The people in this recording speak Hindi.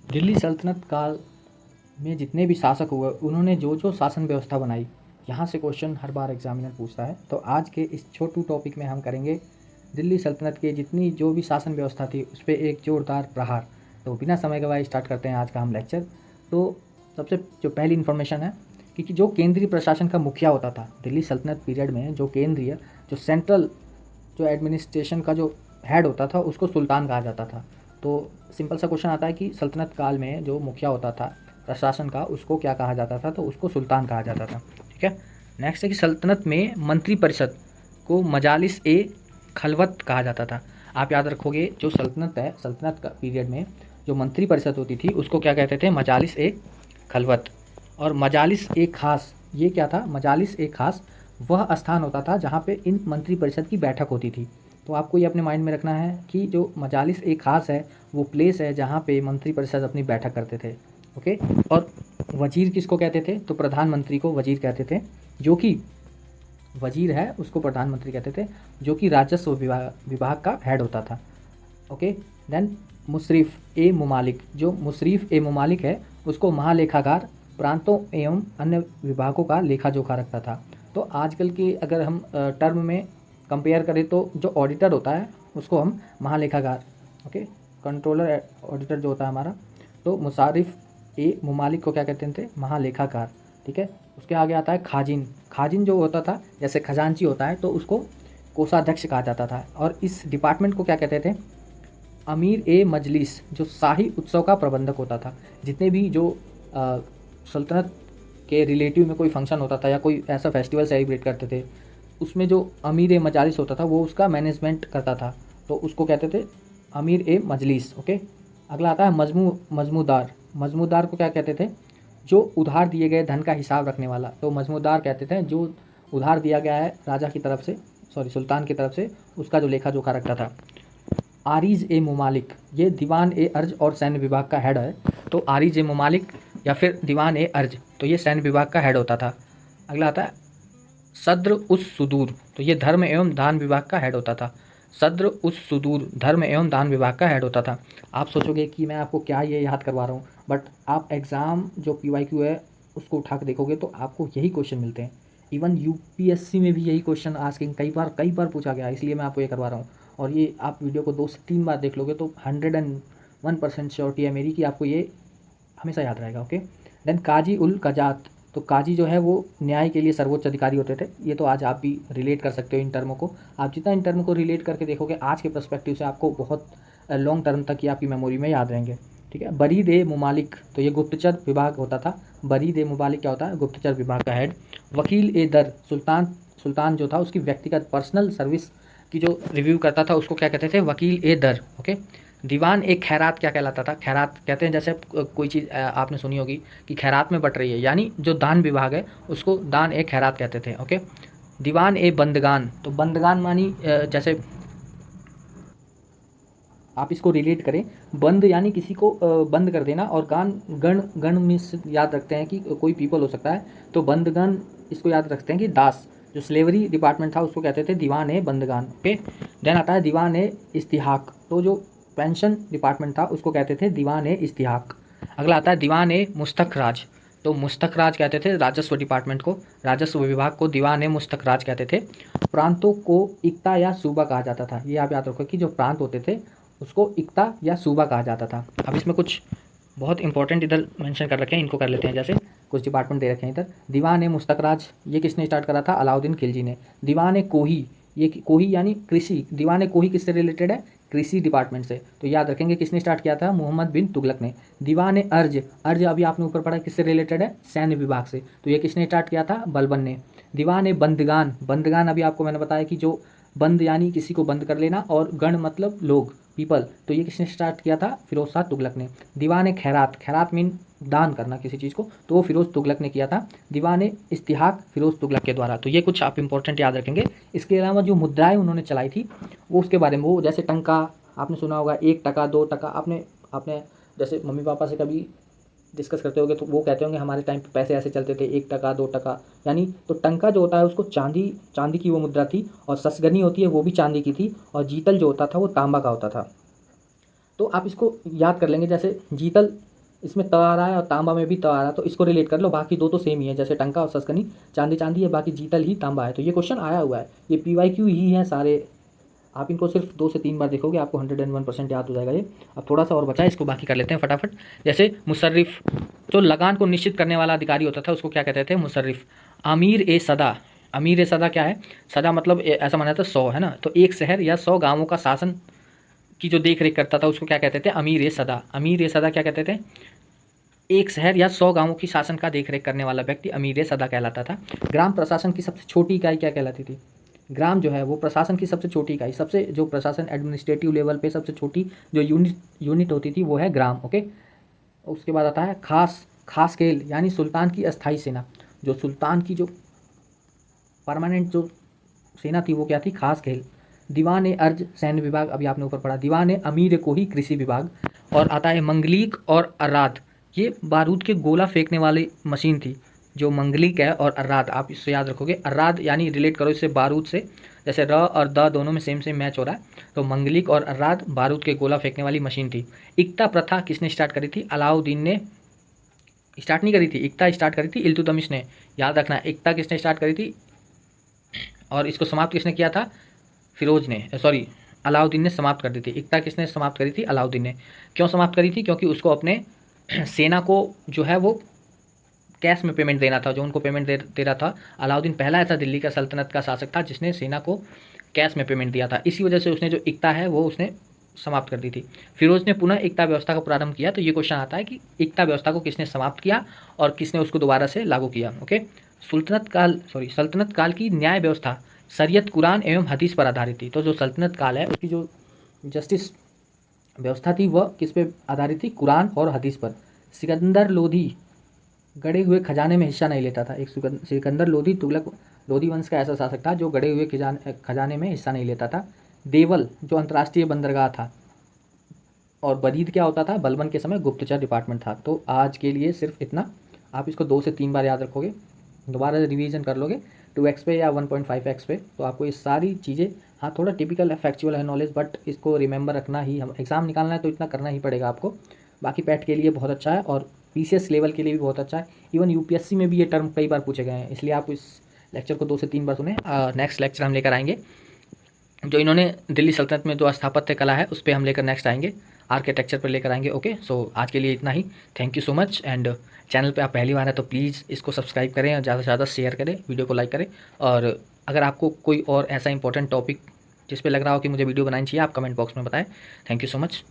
दिल्ली सल्तनत काल में जितने भी शासक हुए उन्होंने जो जो शासन व्यवस्था बनाई, यहाँ से क्वेश्चन हर बार एग्जामिनर पूछता है। तो आज के इस छोटू टॉपिक में हम करेंगे दिल्ली सल्तनत के जितनी जो भी शासन व्यवस्था थी उस पर एक जोरदार प्रहार। तो बिना समय गवाए स्टार्ट करते हैं आज का हम लेक्चर। तो सबसे जो पहली इन्फॉर्मेशन है कि जो केंद्रीय प्रशासन का मुखिया होता था दिल्ली सल्तनत पीरियड में, जो केंद्रीय जो सेंट्रल जो एडमिनिस्ट्रेशन का जो हेड होता था उसको सुल्तान कहा जाता था। तो सिंपल सा क्वेश्चन आता है कि सल्तनत काल में जो मुखिया होता था प्रशासन का उसको क्या कहा जाता था, तो उसको सुल्तान कहा जाता था। ठीक है। नेक्स्ट है कि सल्तनत में मंत्री परिषद को मजालिस ए खलवत कहा जाता था। आप याद रखोगे जो सल्तनत है, सल्तनत का पीरियड में जो मंत्री परिषद होती थी उसको क्या कहते थे, मजालिस ए खलवत। और मजालिस ए खास, ये क्या था, मजालिस ए खास वह स्थान होता था जहाँ पे इन मंत्री परिषद की बैठक होती थी। तो आपको ये अपने माइंड में रखना है कि जो मजालिस ए खास है वो प्लेस है जहाँ पे मंत्री परिषद अपनी बैठक करते थे। ओके। और वजीर किसको कहते थे, तो प्रधानमंत्री को वजीर कहते थे। जो कि वजीर है उसको प्रधानमंत्री कहते थे, जो कि राजस्व विभाग का हेड होता था। ओके। देन मुशरीफ ए मुमालिक, जो मुशरीफ ए मुमालिक है उसको महालेखाकार प्रांतों एवं अन्य विभागों का लेखा जोखा रखता था। तो आजकल की अगर हम टर्म में कंपेयर करें तो जो ऑडिटर होता है उसको हम महालेखाकार, ओके, कंट्रोलर ऑडिटर जो होता है हमारा, तो मुशारिफ ए मुमालिक को क्या कहते थे, महालेखाकार। ठीक है। उसके आगे आता है खाजिन। खाजिन जो होता था जैसे खजांची होता है तो उसको कोषाध्यक्ष कहा जाता था। और इस डिपार्टमेंट को क्या कहते थे, अमीर ए मजलिस, जो शाही उत्सव का प्रबंधक होता था। जितने भी जो सल्तनत के रिलेटिव में कोई फंक्शन होता था या कोई ऐसा फेस्टिवल सेलिब्रेट करते थे उसमें जो अमीर ए मजालिस होता था वो उसका मैनेजमेंट करता था, तो उसको कहते थे अमीर ए मजलिस। ओके। अगला आता है मजमूदार। मजमूदार को क्या कहते थे, जो उधार दिए गए धन का हिसाब रखने वाला। तो मजमूदार कहते थे जो उधार दिया गया है राजा की तरफ से, सॉरी सुल्तान की तरफ से, उसका जो लेखा जोखा रखता था। आरिज ए मुमालिक, ये दीवान ए अर्ज और सैन्य विभाग का हेड है। तो आरिज ए मुमालिक या फिर दीवान ए अर्ज, तो ये सैन्य विभाग का हेड होता था। अगला आता है सद्र उस सुदूर, तो ये धर्म एवं दान विभाग का हेड होता था। सद्र उस सुदूर धर्म एवं दान विभाग का हेड होता था। आप सोचोगे कि मैं आपको क्या ये याद करवा रहा हूँ, बट आप एग्ज़ाम जो PYQ है उसको उठा के देखोगे तो आपको यही क्वेश्चन मिलते हैं। इवन UPSC में भी यही क्वेश्चन आस्किंग कई बार पूछा गया, इसलिए मैं आपको ये करवा रहा हूँ। और ये आप वीडियो को 2 से 3 बार देख लोगे तो 101% श्योरिटी है मेरी कि आपको ये हमेशा याद रहेगा। ओके। देन काजी उल कजात, तो काजी जो है वो न्याय के लिए सर्वोच्च अधिकारी होते थे। ये तो आज आप भी रिलेट कर सकते हो इन टर्मों को। आप जितना इन टर्म को रिलेट करके देखोगे आज के पर्सपेक्टिव से आपको बहुत लॉन्ग टर्म तक ये आपकी मेमोरी में याद रहेंगे। ठीक है। बरीद ए मुमालिक, तो ये गुप्तचर विभाग होता था। बरीद ए मुमालिक क्या होता है, गुप्तचर विभाग का हेड। वकील ए दर, सुल्तान जो था उसकी व्यक्तिगत पर्सनल सर्विस की जो रिव्यू करता था उसको क्या कहते थे, वकील ए दर। ओके। दीवान एक खैरात क्या कहलाता था, खैरात कहते हैं जैसे कोई चीज़ आपने सुनी होगी कि खैरात में बट रही है, यानी जो दान विभाग है उसको दान ए खैरात कहते थे। ओके। दीवान ए बंदगान, तो बंदगान मानी जैसे आप इसको रिलेट करें, बंद यानी किसी को बंद कर देना, और गान गण, गण में याद रखते हैं कि कोई पीपल हो सकता है, तो बंदगण इसको याद रखते हैं कि दास। जो स्लेवरी डिपार्टमेंट था उसको कहते थे दीवान ए बंदगान। ओके। देन आता है दीवान ए इस्तिहाक, तो जो पेंशन डिपार्टमेंट था उसको कहते थे दीवान ए इस्तिहाक। अगला आता है दीवान ए मुस्तखराज, तो मुस्तखराज कहते थे राजस्व डिपार्टमेंट को, राजस्व विभाग को दीवान ए मुस्तखराज कहते थे। प्रांतों को इक्ता या सूबा कहा जाता था। ये आप याद रखो कि जो प्रांत होते थे उसको इक्ता या सूबा कहा जाता था। अब इसमें कुछ बहुत इंपॉर्टेंट इधर मेंशन कर रखे हैं, इनको कर लेते हैं। जैसे कुछ डिपार्टमेंट दे रखे हैं इधर। दीवान ए मुस्तखराज, ये किसने स्टार्ट करा था, अलाउद्दीन खिलजी ने। दीवान ए कोही, ये कोही यानी कृषि, दीवान ए कोही किससे रिलेटेड है, कृषि डिपार्टमेंट से। तो याद रखेंगे किसने स्टार्ट किया था, मोहम्मद बिन तुगलक ने। दीवान ए अर्ज, अर्ज अभी आपने ऊपर पढ़ा किससे रिलेटेड है, सैन्य विभाग से, तो ये किसने स्टार्ट किया था, बलबन ने। दीवान ए बंदगान, बंदगान अभी आपको मैंने बताया कि जो बंद यानी किसी को बंद कर लेना, और गण मतलब लोग, पीपल, तो ये किसने स्टार्ट किया था, फिरोज शाह तुगलक ने। दीवान ए खैरात, खैरात मीन दान करना किसी चीज़ को, तो वो फिरोज तुगलक ने किया था। दीवान ए इस्तिहाक फिरोज तुगलक के द्वारा। तो ये कुछ आप इंपॉर्टेंट याद रखेंगे। इसके अलावा जो मुद्राएं उन्होंने चलाई थी वो उसके बारे में, वो जैसे टंका आपने सुना होगा, 1 टका 2 टका, आपने आपने जैसे मम्मी पापा से कभी डिस्कस करते होगे तो वो कहते होंगे हमारे टाइम पे पैसे ऐसे चलते थे, 1 टका 2 टका, यानी तो टंका जो होता है उसको चांदी की वो मुद्रा थी, और ससगनी होती है वो भी चांदी की थी, और जीतल जो होता था वो तांबा का होता था। तो आप इसको याद कर लेंगे, जैसे जीतल इसमें त आ रहा है और तांबा में भी त आ रहा है, तो इसको रिलेट कर लो। बाकी दो तो सेम ही है, जैसे टंका और सस्कनी चांदी चांदी है, बाकी जीतल ही तांबा है। तो ये क्वेश्चन आया हुआ है, ये PYQ ही है सारे। आप इनको सिर्फ 2 से 3 बार देखोगे, आपको 101% याद हो जाएगा ये। अब थोड़ा सा और बचा है, इसको बाकी कर लेते हैं फटाफट। जैसे मुशर्रिफ, जो लगान को निश्चित करने वाला अधिकारी होता था उसको क्या कहते थे? मुशर्रिफ। अमीर ए सदा, अमीर ए सदा क्या है? सदा मतलब ऐसा माना था 100, है ना? तो एक शहर या 100 गाँवों का शासन की जो देख रेख करता था उसको क्या कहते थे? अमीर ए सदा। अमीर ए सदा क्या कहते थे? एक शहर या 100 गांवों की शासन का देखरेख करने वाला व्यक्ति अमीर सदा कहलाता था। ग्राम प्रशासन की सबसे छोटी इकाई क्या कहलाती थी? ग्राम जो है वो प्रशासन की सबसे छोटी इकाई, सबसे जो प्रशासन एडमिनिस्ट्रेटिव लेवल पे सबसे छोटी जो यूनिट होती थी वो है ग्राम। ओके, उसके बाद आता है खास खास खेल, यानी सुल्तान की अस्थाई सेना। जो सुल्तान की जो परमानेंट जो सेना थी वो क्या थी? खास खेल। दीवान ए अर्ज सैन्य विभाग, अभी आपने ऊपर पढ़ा। दीवान ए अमीर को ही कृषि विभाग। और आता है मंगलीक और अर्राद, ये बारूद के गोला फेंकने वाली मशीन थी। जो मंगलीक है और अर्राद, आप इससे याद रखोगे। अर्राद यानी रिलेट करो इससे बारूद से, जैसे र और द दोनों में सेम सेम मैच हो रहा है। तो मंगलीक और अर्राद बारूद के गोला फेंकने वाली मशीन थी। इक्ता प्रथा किसने स्टार्ट करी थी? अलाउद्दीन ने स्टार्ट नहीं करी थी, इक्ता स्टार्ट करी थी इल्तुतमिश ने। याद रखना, इक्ता किसने स्टार्ट करी थी और इसको समाप्त किसने किया था? फिरोज ने, सॉरी अलाउद्दीन ने समाप्त कर दी थी। इक्ता किसने समाप्त करी थी? अलाउद्दीन ने। क्यों समाप्त करी थी? क्योंकि उसको अपने सेना को जो है वो कैश में पेमेंट देना था, जो उनको पेमेंट दे रहा था। अलाउद्दीन पहला ऐसा दिल्ली का सल्तनत का शासक था जिसने सेना को कैश में पेमेंट दिया था। इसी वजह से उसने जो इक्ता है वो उसने समाप्त कर दी थी। फिरोज ने पुनः इक्ता व्यवस्था को प्रारंभ किया। तो ये क्वेश्चन आता है कि इक्ता व्यवस्था को किसने समाप्त किया और किसने उसको दोबारा से लागू किया। ओके, सल्तनत काल की न्याय व्यवस्था शरीयत, कुरान एवं हदीस पर आधारित थी। तो जो सल्तनत काल है उसकी जो जस्टिस व्यवस्था थी वह किस पे आधारित थी? कुरान और हदीस पर। सिकंदर लोधी गड़े हुए खजाने में हिस्सा नहीं लेता था। एक सिकंदर लोधी तुगलक लोधी वंश का ऐसा शासक था जो गड़े हुए खजाने में हिस्सा नहीं लेता था। देवल जो अंतर्राष्ट्रीय बंदरगाह था। और बरीद क्या होता था? बलबन के समय गुप्तचर डिपार्टमेंट था। तो आज के लिए सिर्फ इतना, आप इसको 2 से 3 बार याद रखोगे, दोबारा रिवीजन कर लोगे 2x पे या 1.5x पे, तो आपको ये सारी चीज़ें, हाँ थोड़ा टिपिकल फैक्चुअल है नॉलेज, बट इसको रिमेंबर रखना ही, हम एग्ज़ाम निकालना है तो इतना करना ही पड़ेगा आपको। बाकी पैट के लिए बहुत अच्छा है और PCS लेवल के लिए भी बहुत अच्छा है। इवन UPSC में भी ये टर्म कई बार पूछे गए हैं, इसलिए आप इस लेक्चर को 2 से 3 बार सुने। नेक्स्ट लेक्चर हम लेकर आएंगे जो इन्होंने दिल्ली सल्तनत में जो स्थापत्य कला है उस पर हम लेकर नेक्स्ट आएंगे, आर्किटेक्चर पर लेकर आएंगे। ओके, सो आज के लिए इतना ही। Thank you so much. And channel पे आप पहली बार हैं तो प्लीज़ इसको सब्सक्राइब करें और ज़्यादा से ज़्यादा शेयर करें, वीडियो को लाइक करें। और अगर आपको कोई और ऐसा इंपॉर्टेंट टॉपिक जिस पे लग रहा हो कि मुझे वीडियो बनानी चाहिए, आप कमेंट बॉक्स में बताएं। Thank you so much.